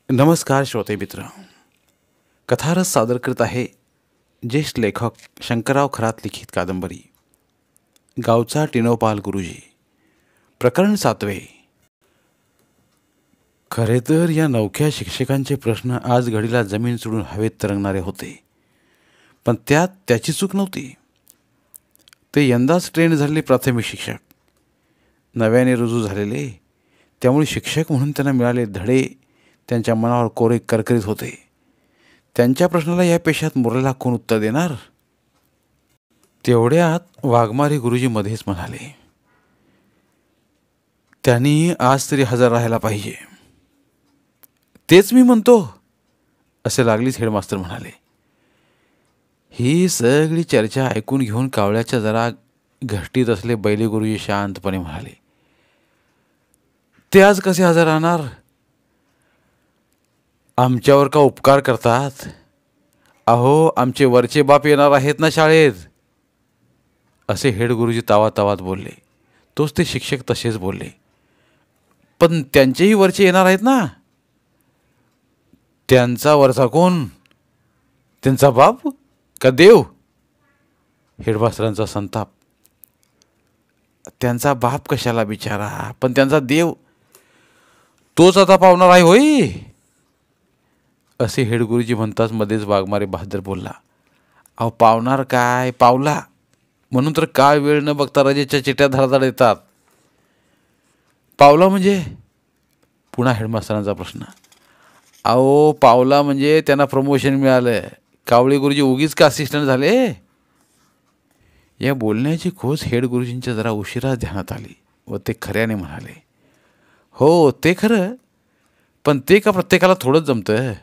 नमस्कार श्रोते मित्र. कथारस सादर करत आहे ज्येष्ठ लेखक शंकरराव खरात लिखित कादंबरी गावचा टिनोपाल गुरुजी. प्रकरण 7. खरे तर या नवख्या शिक्षकांचे प्रश्न आज घडीला जमीन सोडून हवेत तरंगणारे होते, पण त्यात त्याची चूक नव्हती. ते यंदाच ट्रेंड झालेले प्राथमिक शिक्षक, नव्याने रुजू झालेले, त्यामुळे शिक्षक म्हणून त्यांना मिळाले धडे त्यांच्या मनावर कोरे करकरीत होते. त्यांच्या प्रश्नाला या पेशात मुरलेला कोण उत्तर देणार? तेवढ्यात वाघमारे गुरुजी मध्येच म्हणाले, त्यांनी आज तरी हजर राहायला पाहिजे. तेच मी म्हणतो, असे लागलीच हेडमास्तर म्हणाले. ही सगळी चर्चा ऐकून घेऊन कावळ्याच्या जरा घष्टीत असले बैले गुरुजी शांतपणे म्हणाले, ते आज कसे हजर राहणार? आमच्यावर का उपकार करतात? अहो, आमचे वरचे बाप येणार आहेत ना शाळेत. असे हेड गुरुजी तावातावात बोलले. तोच ते शिक्षक तसेच बोलले, पण त्यांचेही वरचे येणार आहेत ना. त्यांचा वरचा कोण? त्यांचा बाप का देव? हेडमास्टरांचा संताप. त्यांचा बाप कशाला बिचारा, पण त्यांचा देव तोच आता पावणार आहे होय, असे हेडगुरुजी म्हणताच मध्येच वाघमारे बहादर बोलला. अहो, पावणार काय, पावला म्हणून तर काळ वेळ न बघता रजेच्या चिट्या धडाधड येतात. पावला म्हणजे? पुन्हा हेडमास्टरांचा प्रश्न. अहो, पावला म्हणजे त्यांना प्रमोशन मिळालं. कावळे गुरुजी उगीच का असिस्टंट झाले? या बोलण्याची खोच हेड गुरुजींच्या जरा उशिरा ध्यानात आली व ते खऱ्याने म्हणाले, हो ते खरं, पण ते का प्रत्येकाला थोडंच जमतं?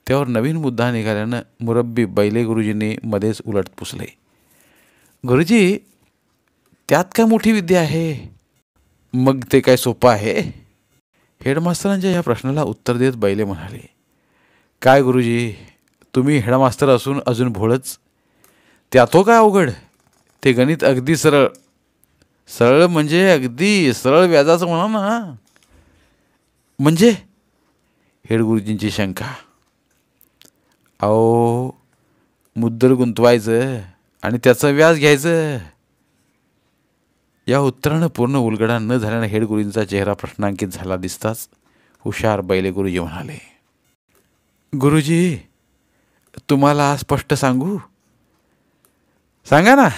त्यावर नवीन मुद्दा निघाल्यानं मुरब्बी बैले गुरुजींनी मध्येच उलट पुसले. गुरुजी, त्यात काय मोठी विद्या आहे? मग ते काय सोपं आहे? हेडमास्तरांच्या या प्रश्नाला उत्तर देत बैले म्हणाले, काय गुरुजी, तुम्ही हेडमास्तर असून अजून भोळच. त्यात हो काय अवघड? ते गणित अगदी सरळ. सरळ म्हणजे अगदी सरळ व्याजाचं म्हणा ना. म्हणजे? हेडगुरुजींची शंका. अहो, मुद्दल गुंतवायचं आणि त्याचं व्याज घ्यायचं. या उत्तरानं पूर्ण उलगडा न झाल्यानं हेडगुरुजींचा चेहरा प्रश्नांकित झाला दिसताच हुशार बैले गुरुजी म्हणाले, गुरुजी, तुम्हाला स्पष्ट सांगू? सांगा ना.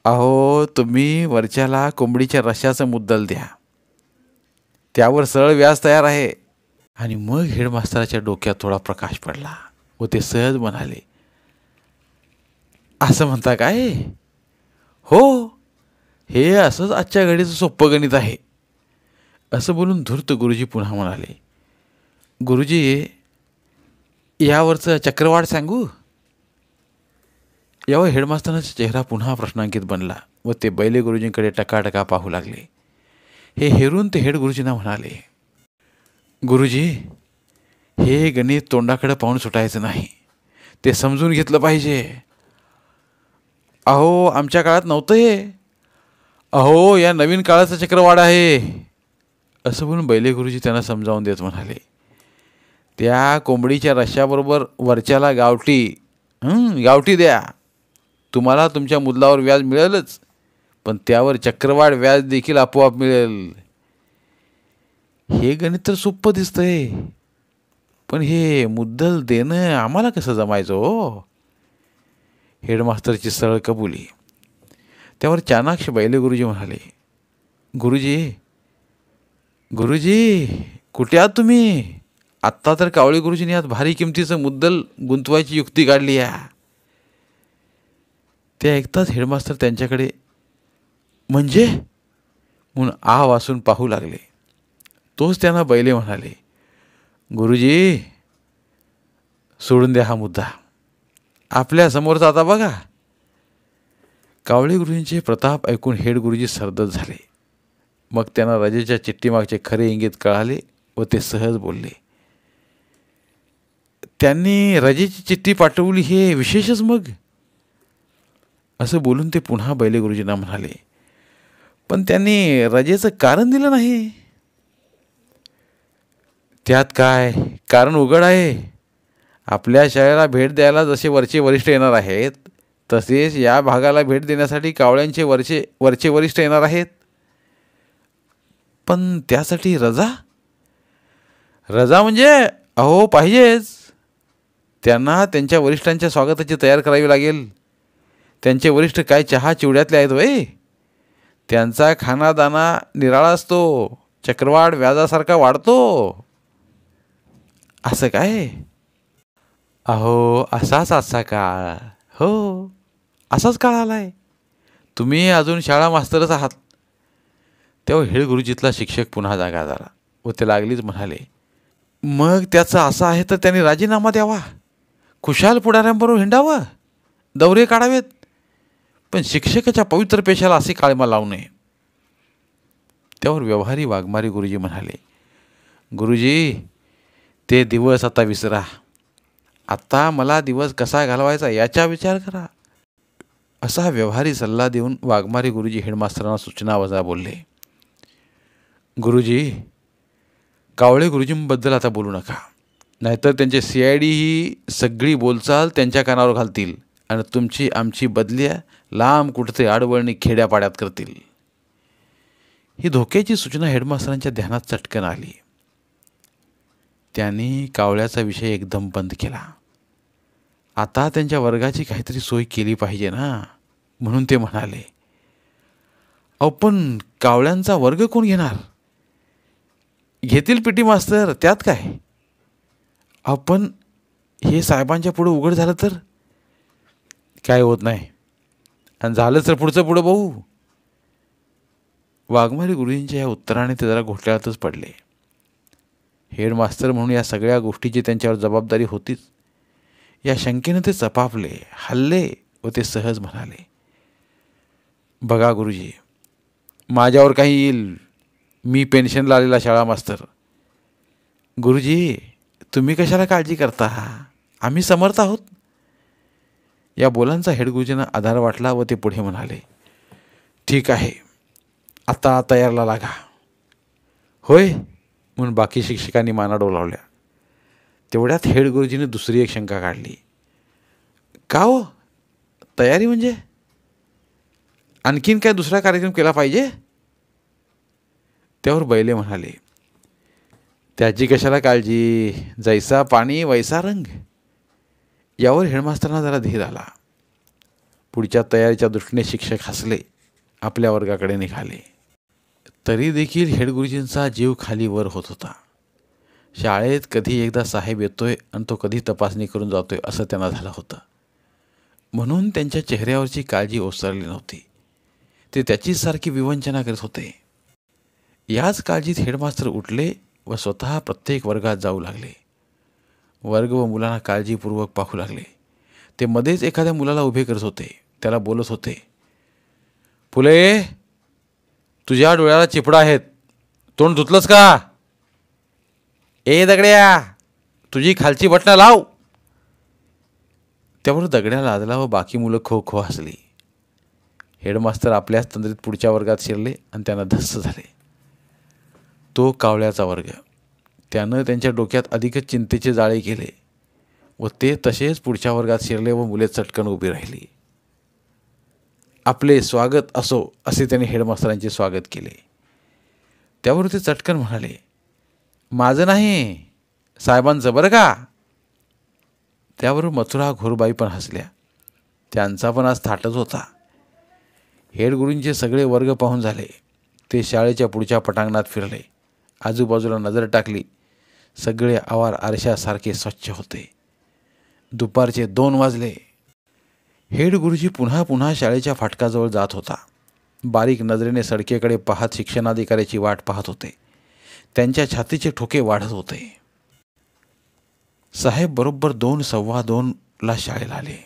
अहो, तुम्ही वरच्याला कोंबडीच्या रश्याचं मुद्दल द्या, त्यावर सरळ व्याज तयार आहे. आणि मग हेडमास्तराच्या डोक्यात थोडा प्रकाश पडला व ते सहज म्हणाले, असं म्हणता काय? हो, हे असंच आजच्या घडीचं सोपं गणित आहे. असं बोलून धूर्त गुरुजी पुन्हा म्हणाले, गुरुजी, यावरचं चक्रवाढ सांगू? यावर हेडमास्तरांचा चेहरा पुन्हा प्रश्नांकित बनला व ते बैले गुरुजींकडे टकाटका पाहू लागले. हे हेरून ते हेड गुरुजींना म्हणाले, गुरुजी, हे गणित तोंडाकडे पाहून सुटायचं नाही, ते समजून घेतलं पाहिजे. अहो, आमच्या काळात नव्हतं हे. अहो, या नवीन काळाचं चक्रवाढ आहे. असं बोलून बैले गुरुजी त्यांना समजावून देत म्हणाले, त्या कोंबडीच्या रश्याबरोबर वरच्याला गावठी द्या. तुम्हाला तुमच्या मुद्दलावर व्याज मिळेलच, पण त्यावर चक्रवाढ व्याज देखील आपोआप मिळेल. हे गणित तर सोपं दिसतंय, पण हे मुद्दल देणं आम्हाला कसं जमायचं हो? हेडमास्टरची सरळ कबुली. त्यावर चाणाक्ष बैले गुरुजी म्हणाले, गुरुजी, कुठे आहात तुम्ही? आत्ता तर कावळे गुरुजींनी यात भारी किमतीचं मुद्दल गुंतवायची युक्ती काढली आहे. ते ऐकताच हेडमास्तर त्यांच्याकडे म्हणजे म्हणून वासून पाहू लागले. तोच त्यांना बैले म्हणाले, गुरुजी, सोडून द्या हा मुद्दा. आपल्या समोरचा आता बघा. कावळे गुरुजींचे प्रताप ऐकून हेड गुरुजी सरदत झाले. मग त्यांना रजेच्या चिठ्ठीमागचे खरे इंगित कळाले व ते सहज बोलले, त्यांनी रजेची चिठ्ठी पाठवली हे विशेषच मग. असं बोलून ते पुन्हा बैले गुरुजींना म्हणाले, पण त्यांनी रजेचं कारण दिलं नाही. त्यात काय, कारण उघड आहे. आपल्या शाळेला भेट द्यायला जसे वरचे वरिष्ठ येणार आहेत, तसेच या भागाला भेट देण्यासाठी कावळ्यांचे वरचे वरचे वरिष्ठ येणार आहेत. पण त्यासाठी रजा? रजा म्हणजे अहो पाहिजेच. त्यांना त्यांच्या वरिष्ठांच्या स्वागताची तयार करावी लागेल. त्यांचे वरिष्ठ काय चहा चिवड्यातले आहेत वय? त्यांचा खानादाना निराळा असतो, चक्रवाढ व्याजासारखा वाढतो. असं काय? अहो असाच आजचा काळ. हो, असाच काळ आलाय. तुम्ही अजून शाळा मास्तरच आहात. तेव्हा हेळ गुरुजीतला शिक्षक पुन्हा जागा झाला व ते लागलीच म्हणाले, मग त्याचं असं आहे तर त्याने राजीनामा द्यावा, खुशाल पुढाऱ्यांबरोबर हिंडावं, दौरे काढावेत, पण शिक्षकाच्या पवित्र पेशाला असे काळीमा लावू नये. त्यावर व्यवहारी वाघमारी गुरुजी म्हणाले, गुरुजी ते दिवस आता विसरा. आता मला दिवस कसा घालवायचा याचा विचार करा. असा व्यवहारी सल्ला देऊन वाघमारे गुरुजी हेडमास्तरांना सूचना वजा बोलले. गुरुजी, कावळे गुरुजींबद्दल आता बोलू नका, नाहीतर त्यांचे CID ही सगळी बोलचाल त्यांच्या कानावर घालतील आणि तुमची आमची बदल्या लांब कुठे आडवळणी खेड्यापाड्यात करतील. ही धोक्याची सूचना हेडमास्तरांच्या ध्यानात चटकन आली. त्यांनी कावळ्याचा विषय एकदम बंद केला. आता त्यांच्या वर्गाची काहीतरी सोय केली पाहिजे ना, म्हणून ते म्हणाले, अहो पण कावळ्यांचा वर्ग कोण घेणार? घेतील PT मास्तर, त्यात काय. आपण हे साहेबांच्या पुढे उघड झालं तर काय होत नाही, आणि झालं तर पुढचं पुढं बघू. वाघमारे गुरुजींच्या या उत्तराने ते जरा घोटाळ्यातच पडले. हेडमास्तर म्हणून या सगळ्या गोष्टीची त्यांच्यावर जबाबदारी होतीच या शंकेने ते चपापले, हल्ले व ते सहज म्हणाले, बघा गुरुजी, माझ्यावर काही येईल, मी पेन्शनला आलेला शाळा मास्तर. गुरुजी, तुम्ही कशाला काळजी करता, आम्ही समर्थ आहोत. या बोलांचा हेडगुरुजींना आधार वाटला व ते पुढे म्हणाले, ठीक आहे, आता तयारला लागा. होय, म्हणून बाकी शिक्षकांनी माना डोलावल्या. तेवढ्यात हेडगुरुजीने दुसरी एक शंका काढली. का हो, तयारी म्हणजे आणखीन काय दुसरा कार्यक्रम केला पाहिजे? त्यावर बैले म्हणाले, त्याची कशाला काळजी, जैसा पाणी वैसा रंग. यावर हेडमास्तरांना जरा धीर आला. पुढच्या तयारीच्या दृष्टीने शिक्षक हसले, आपल्या वर्गाकडे निघाले. तरी देखील हेडगुरुजींचा जीव खाली वर होत होता. शाळेत कधी एकदा साहेब येतोय आणि तो कधी तपासणी करून जातोय असं त्यांना झालं होतं. म्हणून त्यांच्या चेहऱ्यावरची काळजी ओसरली नव्हती. ते त्याचीच सारखी विवंचना करीत होते. याच काळजीत हेडमास्तर उठले व स्वतः प्रत्येक वर्गात जाऊ लागले. वर्ग व मुलांना काळजीपूर्वक पाहू लागले. ते मध्येच एखाद्या मुलाला उभे करत होते, त्याला बोलत होते, फुले, तुझ्या डोळ्याला चिपडा आहेत, तोंड धुतलंस का? ए दगड्या, तुझी खालची बटणं लाव. त्यावर दगड्या लाजला व बाकी मुलं खो खो हसली. हेडमास्तर आपल्याच तंद्रीत पुढच्या वर्गात शिरले आणि त्यांना धस्स झाले. तो कावळ्याचा वर्ग. त्यानं त्यांच्या डोक्यात अधिकच चिंतेचे जाळे केले व ते तसेच पुढच्या वर्गात शिरले व मुले चटकन उभी राहिली. आपले स्वागत असो असे त्यांनी हेडमास्तरांचे स्वागत केले. त्यावर ते चटकन म्हणाले, माझं नाही, साहेबांचं बरं का. त्यावर मथुरा घोरबाई पण हसल्या. त्यांचा पण आज थाटच होता. हेडगुरूंचे सगळे वर्ग पाहून झाले. ते शाळेच्या पुढच्या पटांगणात फिरले, आजूबाजूला नजर टाकली. सगळे आवार आरशासारखे स्वच्छ होते. दुपारचे 2 वाजले. हेडगुरुजी पुन्हा पुन्हा शाळेच्या फाटकाजवळ जात होता. बारीक नजरेने सडकेकडे पाहत शिक्षणाधिकाऱ्याची वाट पाहत होते. त्यांच्या छातीचे ठोके वाढत होते. साहेब बरोबर 2:15 शाळेला आले.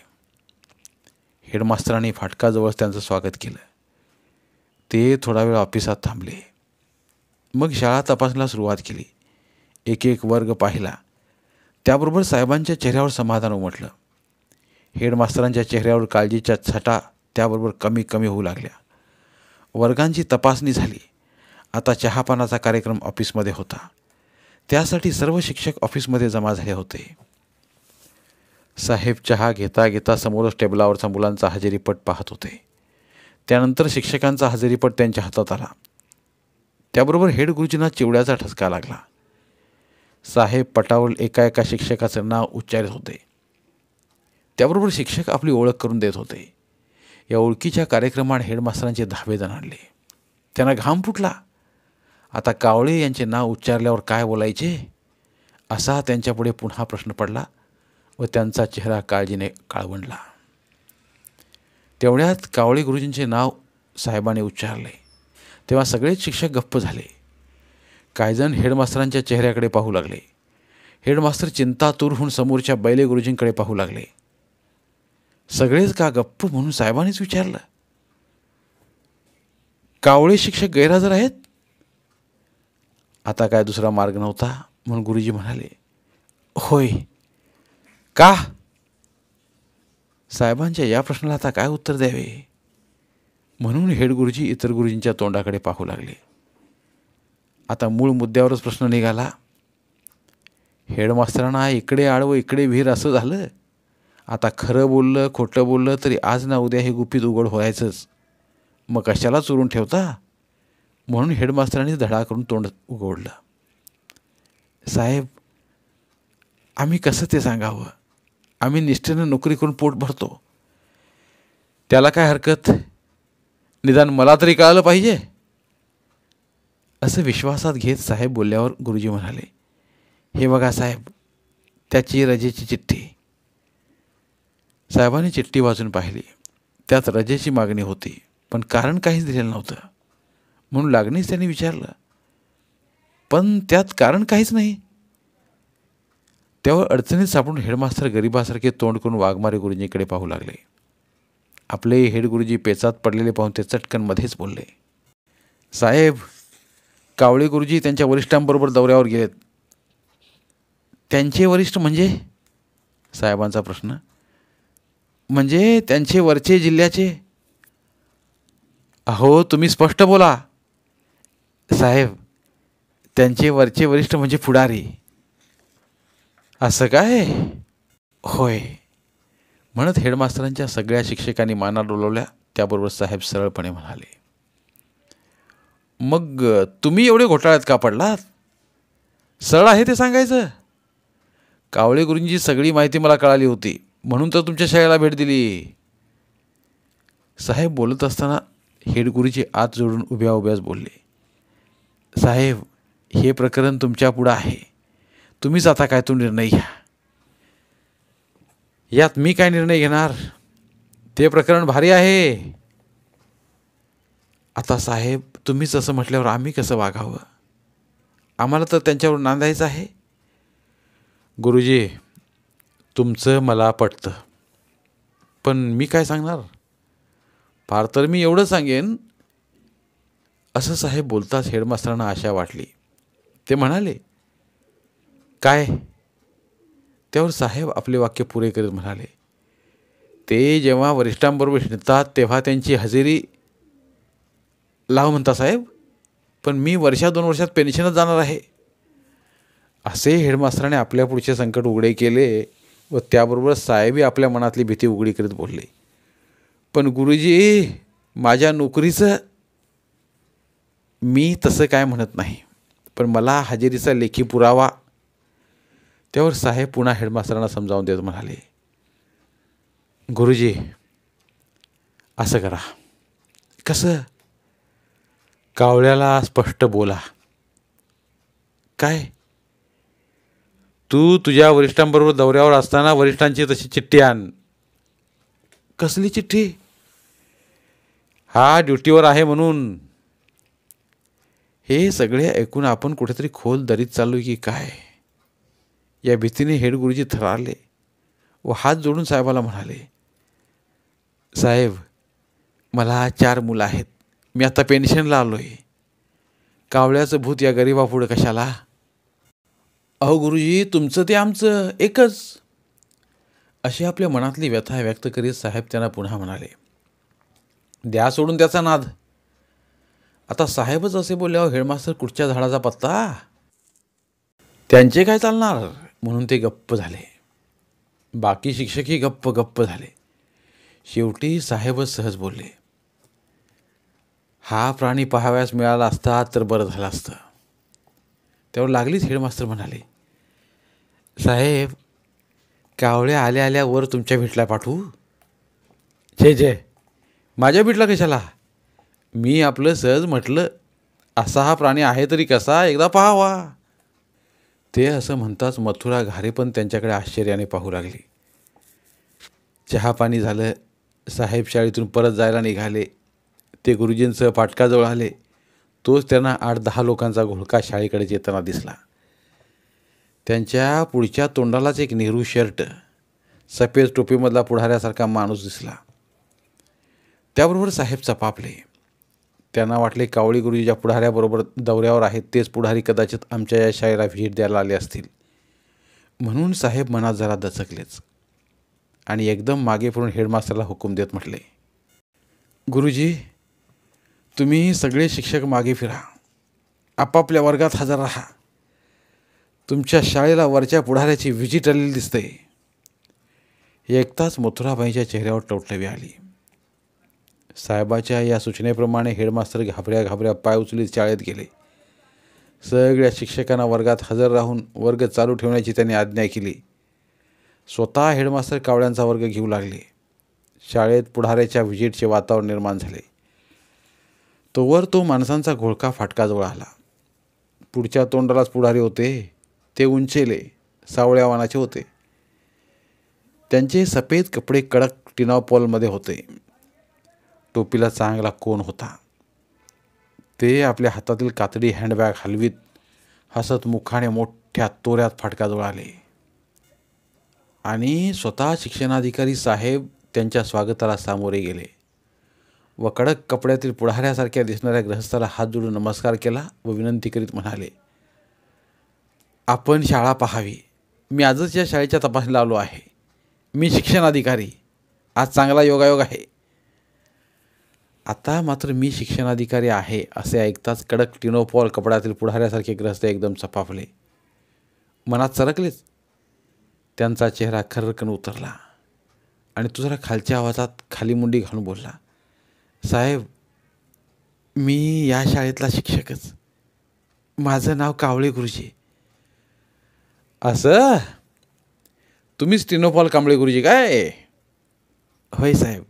हेडमास्तरांनी फाटकाजवळ त्यांचं स्वागत केलं. ते थोडा वेळ ऑफिसात थांबले. मग शाळा तपासणीला सुरुवात केली. एक एक वर्ग पाहिला. त्याबरोबर साहेबांच्या चेहऱ्यावर समाधान उमटलं. हेडमास्तरांच्या चेहऱ्यावर काळजीच्या छटा त्याबरोबर कमी कमी होऊ लागल्या. वर्गांची तपासणी झाली. आता चहापानाचा कार्यक्रम ऑफिसमध्ये होता. त्यासाठी सर्व शिक्षक ऑफिसमध्ये जमा झाले होते. साहेब चहा घेता घेता समोरच टेबलावरचा मुलांचा हजेरीपट पाहत होते. त्यानंतर शिक्षकांचा हजेरीपट त्यांच्या हातात आला. त्याबरोबर हेड गुरुजींना चिवड्याचा ठसका लागला. साहेब पटावर एका एका शिक्षकाचं नाव उच्चारित होते. त्याबरोबर शिक्षक आपली ओळख करून देत होते. या ओळखीच्या कार्यक्रमात हेडमास्तरांचे धाबे दणाणले. त्यांना घाम फुटला. आता कावळे यांचे नाव उच्चारल्यावर काय बोलायचे असा त्यांच्यापुढे पुन्हा प्रश्न पडला व त्यांचा चेहरा काळजीने काळवंडला. तेवढ्यात कावळे गुरुजींचे नाव साहेबांनी उच्चारले तेव्हा सगळेच शिक्षक गप्प झाले. काहीजण हेडमास्तरांच्या चेहऱ्याकडे पाहू लागले. हेडमास्तर चिंतातूर होऊन समोरच्या बैले गुरुजींकडे पाहू लागले. सगळेच का गप्प म्हणून साहेबांनीच विचारलं, कावळे शिक्षक गैरहजर आहेत? आता काय दुसरा मार्ग नव्हता म्हणून गुरुजी म्हणाले, होय का? साहेबांच्या या प्रश्नाला आता काय उत्तर द्यावे म्हणून हेड गुरुजी इतर गुरुजींच्या तोंडाकडे पाहू लागले. आता मूळ मुद्द्यावरच प्रश्न निघाला. हेडमास्तरांना इकडे आडवं इकडे विहीर असं झालं. आता खरं बोललं खोटं बोललं तरी आज ना उद्या हे गुपित उघड व्हायचंच. मग कशाला चोरून ठेवता म्हणून हेडमास्तरांनी धडा करून तोंड उघडलं. साहेब, आम्ही कसं ते सांगावं? आम्ही निष्ठेनं नोकरी करून पोट भरतो. त्याला काय हरकत? निदान मला तरी कळालं पाहिजे. असं विश्वासात घेत साहेब बोलल्यावर गुरुजी म्हणाले, हे बघा साहेब, त्याची रजेची चिठ्ठी. साहेबांनी चिठ्ठी वाचून पाहिली. त्यात रजेची मागणी होती पण कारण काहीच दिलेलं नव्हतं. म्हणून लागणीच त्यांनी विचारलं, पण त्यात कारण काहीच नाही. त्यावर अडचणीत सापडून हेडमास्तर गरिबासारखे तोंड करून वाघमारे गुरुजींकडे पाहू लागले. आपले हेड गुरुजी पेचात पडलेले पाहून ते चटकन मध्येच बोलले, साहेब, कावळे गुरुजी त्यांच्या वरिष्ठांबरोबर दौऱ्यावर गेलेत. त्यांचे वरिष्ठ म्हणजे? साहेबांचा प्रश्न. म्हणजे त्यांचे वरचे जिल्ह्याचे. अहो तुम्ही स्पष्ट बोला. साहेब, त्यांचे वरचे वरिष्ठ म्हणजे पुढारी. असं काय? होय म्हणत हेडमास्तरांच्या सगळ्या शिक्षकांनी माना डोलवल्या. त्याबरोबर साहेब सरळपणे म्हणाले, मग तुम्ही एवढे घोटाळ्यात का पडलात? सरळ आहे ते सांगायचं. कावळे गुरुजींची सगळी माहिती मला कळाली होती म्हणून तर तुमच्या शाळेला भेट दिली. साहेब बोलत असताना हेड गुरुजी आत जोडून उभ्या उभ्याच बोलले, साहेब, हे प्रकरण तुमच्या पुढं आहे. तुम्हीच आता काय तो निर्णय घ्या. यात मी काय निर्णय घेणार? ते प्रकरण भारी आहे. आता साहेब, तुम्हीच असं म्हटल्यावर आम्ही कसं वागावं? आम्हाला तर त्यांच्यावर नांदायचं आहे. गुरुजी, तुमचं मला पटतं पण मी काय सांगणार? फार तर मी एवढं सांगेन. असं साहेब बोलताच हेडमास्तरांना आशा वाटली. ते म्हणाले, काय? त्यावर साहेब आपले वाक्य पुरे करीत म्हणाले, ते जेव्हा वरिष्ठांबरोबर हिंडतात तेव्हा त्यांची हजेरी लाव म्हणता साहेब, पण मी 1-2 वर्षात पेन्शनच जाणार आहे. असे हेडमास्तराने आपल्या पुढचे संकट उघडे केले व त्याबरोबर साहेबही आपल्या मनातली भीती उघडी करीत बोलले, पण गुरुजी, माझ्या नोकरीचं. मी तसं काय म्हणत नाही, पण मला हजेरीचा लेखी पुरावा. त्यावर साहेब पुन्हा हेडमास्तरांना समजावून देत म्हणाले, गुरुजी, असं करा. कसं? कावळ्याला स्पष्ट बोला. काय? तू तुझ्या वरिष्ठांबरोबर दौऱ्यावर असताना वरिष्ठांची तशी चिठ्ठी आण. कसली चिठ्ठी? हा ड्युटीवर आहे म्हणून. हे सगळे ऐकून आपण कुठेतरी खोल दरीत चाललो की काय या भीतीने हेड गुरुजी थरारले व हात जोडून साहेबाला म्हणाले, साहेब, मला 4 मुलं आहेत. मी आता पेन्शनला आलो आहे. कावळ्याचं भूत या गरिबापुढं कशाला? अहो गुरुजी, तुमचं ते आमचं एकच. अशी आपल्या मनातली व्यथा व्यक्त करीत साहेब त्यांना पुन्हा म्हणाले, द्या सोडून त्याचा नाद. आता साहेबच असे बोलल्यावर हेडमास्तर कुठच्या झाडाचा पत्ता? त्यांचे काय चालणार म्हणून ते गप्प झाले. बाकी शिक्षकही गप्प गप्प झाले. शेवटी साहेबच सहज बोलले, हा प्राणी पाहाव्यास मिळाला असता तर बरं झालं असतं. त्यावर लागलीच हेडमास्तर म्हणाले, साहेब कावळ्या आल्या आल्या वर तुमच्या भेटला पाठवू? छे छे, माझ्या भेटला कशाला? मी आपलं सहज म्हटलं असा हा प्राणी आहे तरी कसा, एकदा पाहावा. ते असं म्हणताच मथुरा घारे पण त्यांच्याकडे आश्चर्याने पाहू लागली. चहा पाणी झालं. साहेब शाळेतून परत जायला निघाले. ते गुरुजींसह फाटकाजवळ आले. तोच त्यांना 8-10 लोकांचा घोळका शाळेकडे येताना दिसला. त्यांच्या पुढच्या तोंडालाच एक नेहरू शर्ट, सफेद टोपीमधला पुढाऱ्यासारखा माणूस दिसला. त्याबरोबर साहेब चपापले. त्यांना वाटले कावळी गुरुजीच्या पुढाऱ्याबरोबर दौऱ्यावर आहेत तेच पुढारी कदाचित आमच्या या शाळेला भेट द्यायला आले असतील. म्हणून साहेब मनात जरा दचकलेच आणि एकदम मागे फिरून हेडमास्टरला हुकूम देत म्हटले, गुरुजी तुम्ही सगळे शिक्षक मागे फिरा, आपापल्या वर्गात हजर राहा. तुमच्या शाळेला वरच्या पुढाऱ्याची व्हिजिट आलेली दिसते. एकताच मथुराबाईंच्या चेहऱ्यावर टवटवी आली. साहेबाच्या या सूचनेप्रमाणे हेडमास्तर घाबऱ्या घाबऱ्या पाय उचलीत शाळेत गेले. सगळ्या शिक्षकांना वर्गात हजर राहून वर्ग चालू ठेवण्याची त्यांनी आज्ञा केली. स्वतः हेडमास्तर कावळ्यांचा वर्ग घेऊ लागले. शाळेत पुढाऱ्याच्या व्हिजिटचे वातावरण निर्माण झाले. तोवर तो माणसांचा घोळका फाटकाजवळ आला. पुढच्या तोंडालाच पुढारी होते. ते उंचेले, सावळ्या वाणाचे होते. त्यांचे सफेद कपडे कडक टिनॉपॉलमध्ये होते. टोपीला चांगला कोन होता. ते आपल्या हातातील कातडी हँडबॅग हलवीत हसत मुखाने मोठ्या तोऱ्यात फाटकाजवळ आले आणि स्वतः शिक्षणाधिकारी साहेब त्यांच्या स्वागताला सामोरे गेले व कडक कपड्यातील पुढाऱ्यासारख्या दिसणाऱ्या गृहस्थाला हात जोडून नमस्कार केला व विनंती करीत म्हणाले, आपण शाळा पाहावी. मी आजच या शाळेच्या तपासणीला आलो आहे. मी शिक्षणाधिकारी. आज चांगला योगायोग आहे. आता मात्र मी शिक्षणाधिकारी आहे असे ऐकताच कडक टिनोपॉल कपड्यातील पुढाऱ्यासारखे ग्रस्त एकदम चपापले. मनात सरकलेच. त्यांचा चेहरा खर्रकन उतरला आणि तो जरा खालच्या आवाजात खाली मुंडी घालून बोलला, साहेब मी या शाळेतला शिक्षकच. माझं नाव कावळे गुरुजी. असं तुम्हीच टिनोपॉल कांबळे गुरुजी काय? होय साहेब.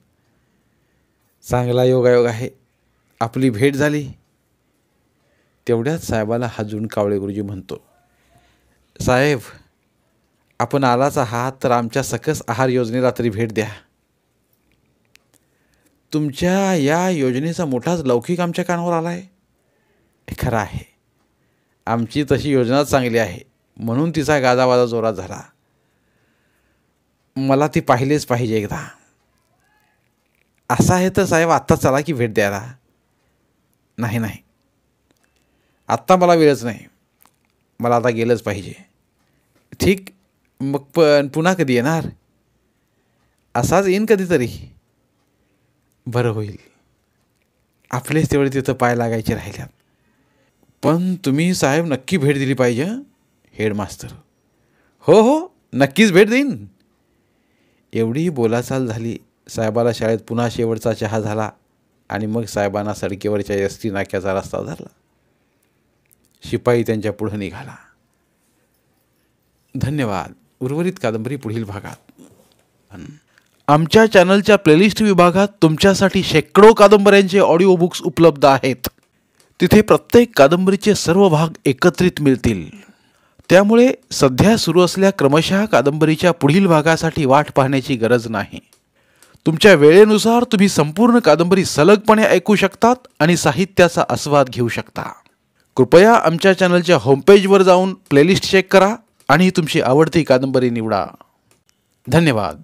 चांगला योगायोग आहे. आपली भेट झाली. तेवढ्याच साहेबाला हात जोडून कावळे गुरुजी म्हणतो, साहेब आपण आलाच आहात तर आमच्या सकस आहार योजनेला तरी भेट द्या. तुमच्या या योजनेचा मोठाच लौकिक आमच्या कानावर आला आहे. खरं आहे. आमची तशी योजनाच चांगली आहे म्हणून तिचा गाजावाजा जोरात झाला. मला ती पाहिलेच पाहिजे एकदा. असं आहे तर साहेब आत्ता चला की भेट द्यायला. नाही नाही, आत्ता मला वेळच नाही. मला आता गेलंच पाहिजे. ठीक, मग पण पुन्हा कधी येणार? असाच येईन कधीतरी. बरं होईल. आपलेच तेवढे तिथं पाय लागायचे राहिल्यात. पण तुम्ही साहेब नक्की भेट दिली पाहिजे. हेडमास्तर, हो हो नक्कीच भेट देईन. एवढी बोलाचाल झाली. साहेबाला शाळेत पुन्हा शेवटचा चहा झाला आणि मग साहेबांना सडकेवरच्या एसटी नाक्याचा रस्ता धरला. शिपाई त्यांच्या पुढे निघाला. धन्यवाद. उर्वरित कादंबरी पुढील भागात. आमच्या चॅनलच्या प्लेलिस्ट विभागात तुमच्यासाठी शेकडो कादंबऱ्यांचे ऑडिओ बुक्स उपलब्ध आहेत. तिथे प्रत्येक कादंबरीचे सर्व भाग एकत्रित मिळतील. त्यामुळे सध्या सुरू असलेल्या क्रमशः कादंबरीच्या पुढील भागासाठी वाट पाहण्याची गरज नाही. तुमच्या वेळेनुसार तुम्ही संपूर्ण कादंबरी सलगपणे ऐकू शकतात आणि साहित्याचा आस्वाद घेऊ शकता. कृपया आमच्या चॅनलच्या होमपेजवर जाऊन प्लेलिस्ट चेक करा आणि तुमची आवडती कादंबरी निवडा. धन्यवाद.